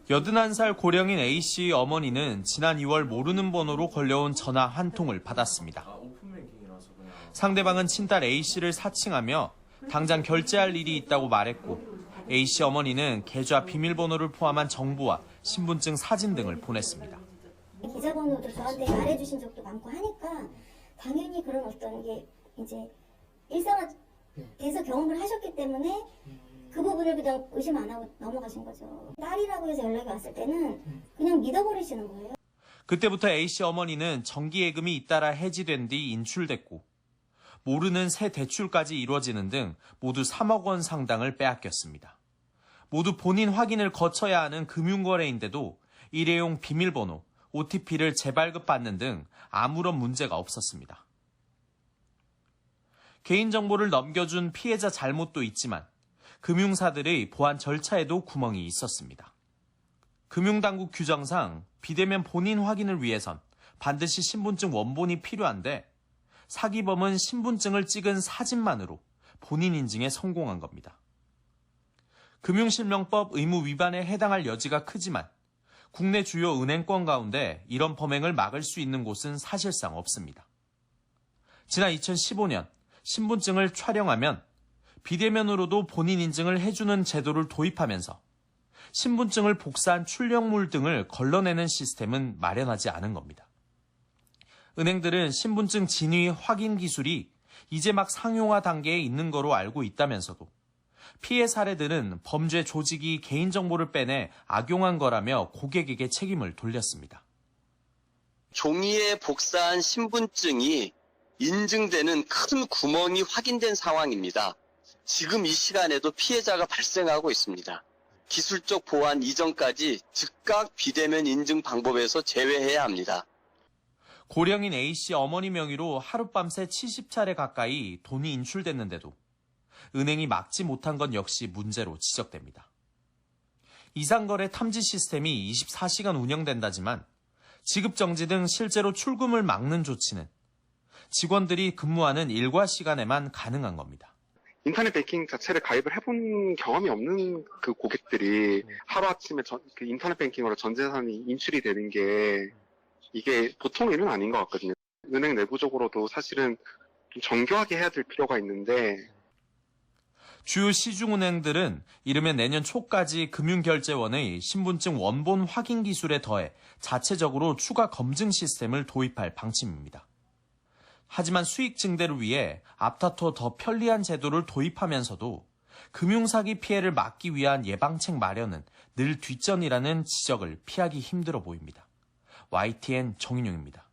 81살 고령인 A씨 어머니는 지난 2월 모르는 번호로 걸려온 전화 한 통을 받았습니다. 상대방은 친딸 A씨를 사칭하며 당장 결제할 일이 있다고 말했고 A씨 어머니는 계좌 비밀번호를 포함한 정보와 신분증 사진 등을 보냈습니다. 계좌번호도 저한테 말해주신 적도 많고 하니까 당연히 그런 어떤 게 이제 일상화돼서 경험을 하셨기 때문에 그 부분을 그냥 의심 안 하고 넘어가신 거죠. 딸이라고 해서 연락이 왔을 때는 그냥 믿어버리시는 거예요. 그때부터 A씨 어머니는 정기예금이 잇따라 해지된 뒤 인출됐고 모르는 새 대출까지 이루어지는 등 모두 3억 원 상당을 빼앗겼습니다. 모두 본인 확인을 거쳐야 하는 금융거래인데도 일회용 비밀번호, OTP를 재발급받는 등 아무런 문제가 없었습니다. 개인정보를 넘겨준 피해자 잘못도 있지만 금융사들의 보안 절차에도 구멍이 있었습니다. 금융당국 규정상 비대면 본인 확인을 위해선 반드시 신분증 원본이 필요한데 사기범은 신분증을 찍은 사진만으로 본인 인증에 성공한 겁니다. 금융실명법 의무 위반에 해당할 여지가 크지만 국내 주요 은행권 가운데 이런 범행을 막을 수 있는 곳은 사실상 없습니다. 지난 2015년 신분증을 촬영하면 비대면으로도 본인 인증을 해주는 제도를 도입하면서 신분증을 복사한 출력물 등을 걸러내는 시스템은 마련하지 않은 겁니다. 은행들은 신분증 진위 확인 기술이 이제 막 상용화 단계에 있는 거로 알고 있다면서도 피해 사례들은 범죄 조직이 개인정보를 빼내 악용한 거라며 고객에게 책임을 돌렸습니다. 종이에 복사한 신분증이 인증되는 큰 구멍이 확인된 상황입니다. 지금 이 시간에도 피해자가 발생하고 있습니다. 기술적 보완 이전까지 즉각 비대면 인증 방법에서 제외해야 합니다. 고령인 A씨 어머니 명의로 하룻밤새 70차례 가까이 돈이 인출됐는데도 은행이 막지 못한 건 역시 문제로 지적됩니다. 이상거래 탐지 시스템이 24시간 운영된다지만 지급정지 등 실제로 출금을 막는 조치는 직원들이 근무하는 일과 시간에만 가능한 겁니다. 인터넷 뱅킹 자체를 가입을 해본 경험이 없는 그 고객들이 하루아침에 그 인터넷 뱅킹으로 전 재산이 인출이 되는 게 이게 보통 일은 아닌 것 같거든요. 은행 내부적으로도 사실은 좀 정교하게 해야 될 필요가 있는데 주요 시중은행들은 이르면 내년 초까지 금융결제원의 신분증 원본 확인 기술에 더해 자체적으로 추가 검증 시스템을 도입할 방침입니다. 하지만 수익 증대를 위해 앞다퉈 더 편리한 제도를 도입하면서도 금융사기 피해를 막기 위한 예방책 마련은 늘 뒷전이라는 지적을 피하기 힘들어 보입니다. YTN 정인용입니다.